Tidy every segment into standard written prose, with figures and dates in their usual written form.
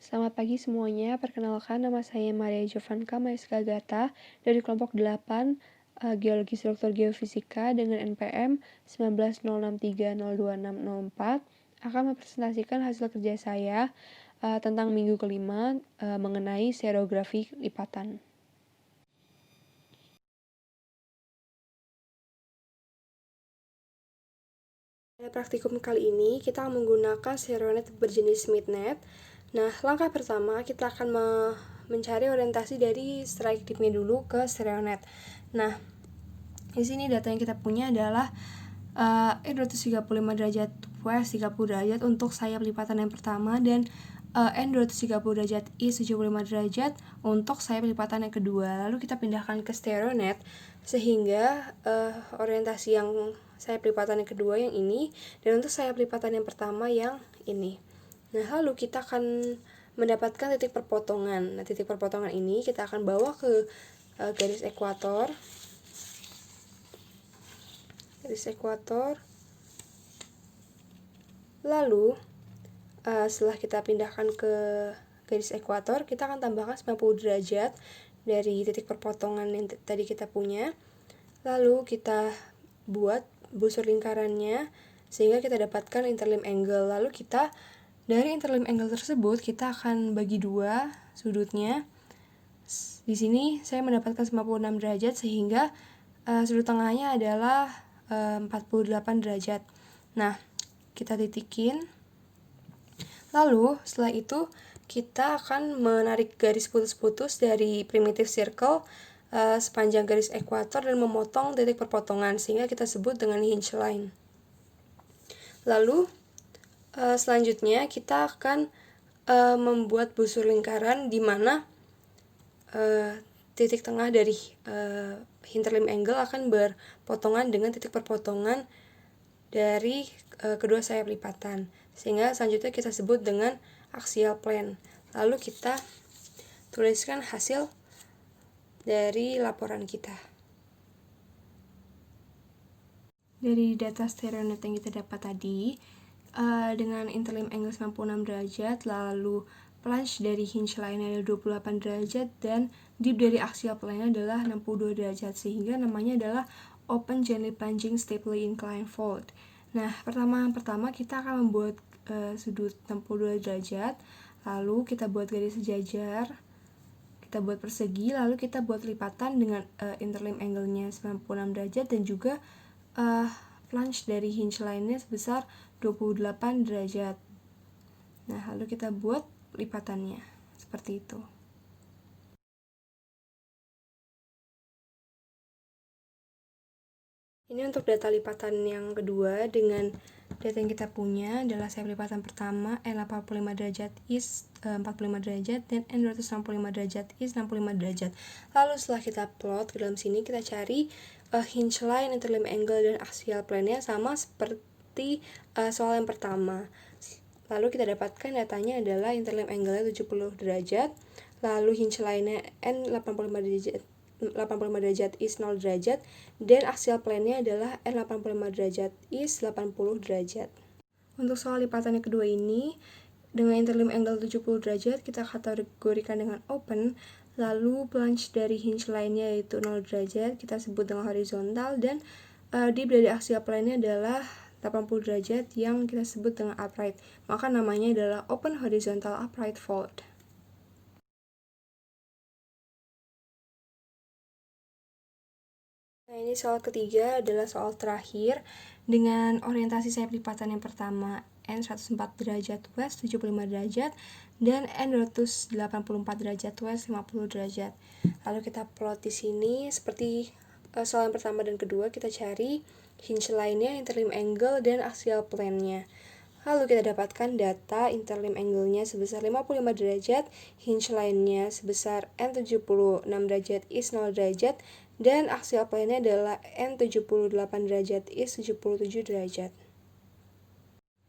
Selamat pagi semuanya, perkenalkan nama saya Maria Jovanka Maeska Gata dari kelompok 8 Geologi Struktur Geofisika dengan NPM 1906302604 akan mempresentasikan hasil kerja saya tentang minggu kelima mengenai serografi lipatan. Pada praktikum kali ini, kita akan menggunakan seronet berjenis MidNet. Nah, langkah pertama kita akan mencari orientasi dari strike dipnya dulu ke seronet. Nah, di sini data yang kita punya adalah N235 derajat west 30 derajat untuk sayap lipatan yang pertama dan N230 derajat east 75 derajat untuk sayap lipatan yang kedua. Lalu kita pindahkan ke stereonet sehingga orientasi yang sayap lipatan yang kedua yang ini dan untuk sayap lipatan yang pertama yang ini. Nah, lalu kita akan mendapatkan titik perpotongan. Nah, titik perpotongan ini kita akan bawa ke garis ekuator. Lalu setelah kita pindahkan ke garis ekuator, kita akan tambahkan 90 derajat dari titik perpotongan yang tadi kita punya. Lalu kita buat busur lingkarannya sehingga kita dapatkan interlim angle. Lalu kita dari interlim angle tersebut kita akan bagi dua sudutnya. Di sini saya mendapatkan 96 derajat sehingga sudut tengahnya adalah 48 derajat. Nah, kita titikin. Lalu setelah itu kita akan menarik garis putus-putus dari primitive circle sepanjang garis ekuator dan memotong titik perpotongan sehingga kita sebut dengan hinge line. Lalu selanjutnya kita akan membuat busur lingkaran di mana titik tengah dari hinterlim angle akan berpotongan dengan titik perpotongan dari kedua sayap lipatan, sehingga selanjutnya kita sebut dengan axial plane. Lalu kita tuliskan hasil dari laporan kita. Dari data stereonet yang kita dapat tadi, dengan interlim angle 96 derajat, lalu plunge dari hinge line adalah 28 derajat, dan dip dari axial plane adalah 62 derajat, sehingga namanya adalah open gently plunging steeply inclined fault. Nah, pertama kita akan membuat sudut 62 derajat, lalu kita buat garis sejajar, kita buat persegi, lalu kita buat lipatan dengan interlim angle-nya 96 derajat dan juga plunge dari hinge line-nya sebesar 28 derajat. Nah, lalu kita buat lipatannya seperti itu. Ini untuk data lipatan yang kedua. Dengan data yang kita punya adalah sayap lipatan pertama N85 derajat east 45 derajat dan N265 derajat east 65 derajat. Lalu setelah kita plot ke dalam sini, kita cari hinge line, interlim angle, dan axial plane-nya sama seperti soal yang pertama. Lalu kita dapatkan datanya adalah interlim angle-nya 70 derajat, lalu hinge line-nya N85 derajat east 0 derajat, dan axial plane-nya adalah N85 derajat east 80 derajat. Untuk soal lipatan yang kedua ini, dengan interlim angle 70 derajat, kita kategorikan dengan open, lalu plunge dari hinge line-nya yaitu 0 derajat, kita sebut dengan horizontal, dan dip dari axial plane-nya adalah 80 derajat yang kita sebut dengan upright. Maka namanya adalah open horizontal upright fault. Nah, ini soal ketiga adalah soal terakhir dengan orientasi sayap lipatan yang pertama N104 derajat west 75 derajat dan N284 derajat west 50 derajat. Lalu kita plot di sini seperti soal yang pertama dan kedua, kita cari hinge line-nya, interlim angle, dan axial plane-nya. Lalu kita dapatkan data interlim angle-nya sebesar 55 derajat, hinge line-nya sebesar N76 derajat east 0 derajat, dan axial plane-nya adalah N78 derajat east 77 derajat.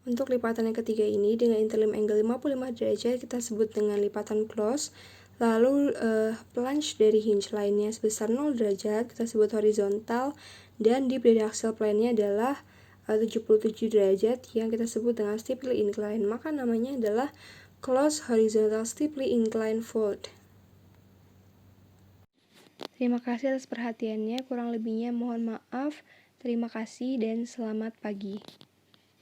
Untuk lipatan yang ketiga ini dengan interlim angle 55 derajat kita sebut dengan lipatan close. Lalu plunge dari hinge line-nya sebesar 0 derajat kita sebut horizontal, dan dip dari axial plane-nya adalah 77 derajat yang kita sebut dengan steeply inclined. Maka namanya adalah closed horizontal steeply inclined fold. Terima kasih atas perhatiannya, kurang lebihnya mohon maaf. Terima kasih dan selamat pagi.